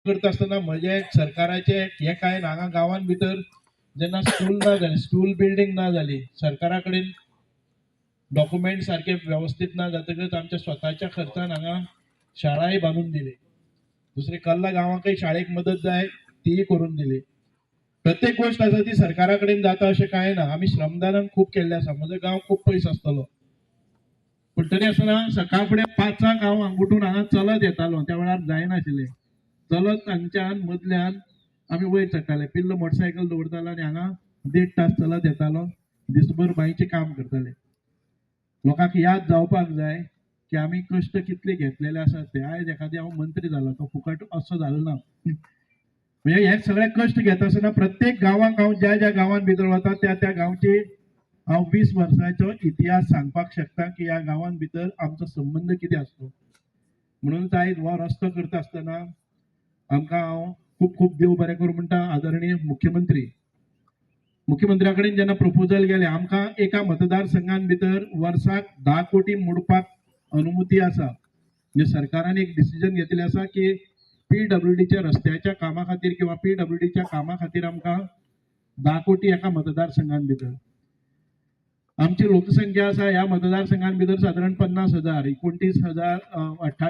करता आसतना म्हजे सरकाराचे हे काय हांगा गांवांत भितर जेन्ना स्कूल ना जाली, स्कूल बिल्डिंग ना जाली, सरकारा कडेन डॉक्युमेंट सारखे व्यवस्थित ना जातकच आमच्या स्वतःच्या खर्चान हांगा शाळाय बांधून दिली. दुसरे कल्ला गांवाकय शाळेक मदत जाय तीय करून दिली. प्रत्येक गोष्ट आसा ती सरकारा कडेन जाता अशें कांय ना. आमी श्रमदानान खूब केल्लें आसा. म्हजो गांव खूब पयस आसतलो, पूण तरी आसतना सकाळ फुडें 5 हांव हांगून हांगा चलत येतालो. त्या वेळार जायनाशिल्लें. चलत हांगच्यान मदल्यान आमी वयर चडटाले. पिल्लो मोटरसायकल दवरतालो आनी हांगा 1.5 तास चलत येतालो. दिसभर बांयचें काम करताले. लोकांक याद जावपाक जाय की आमी कश्ट कितले घेतलेले आसात ते. आयज एखादी हांव मंत्री जालो तो फुकट असो जालो ना. म्हणजे हे सगळे कष्ट घेता आसतना प्रत्येक गांवांक हांव ज्या ज्या गांवांत भितर वता त्या त्या गांवचे हांव 20 वर्सांचो इतिहास सांगपाक शकता की ह्या गांवांत भितर आमचो संबंध कितें आसतो. म्हणून आयज हो रस्तो करता आसतना आमकां हांव खूब खूब देव बरें करूं म्हणटा. आदरणीय मुख्यमंत्र्या कडेन जेन्ना प्रपोजल गेले आमकां एका मतदारसंघान भितर वर्साक 10 कोटी मोडपाक अनुमती आसा. म्हणजे सरकारान एक डिसिजन घेतलें आसा की PWDच्या रस्त्याच्या कामा खातीर किंवा PWDच्या कामा खातीर आमकां 10 कोटी एका मतदारसंघान भितर. आमची लोकसंख्या आसा ह्या मतदारसंघान भितर सादारण 50,000, 29,000, 28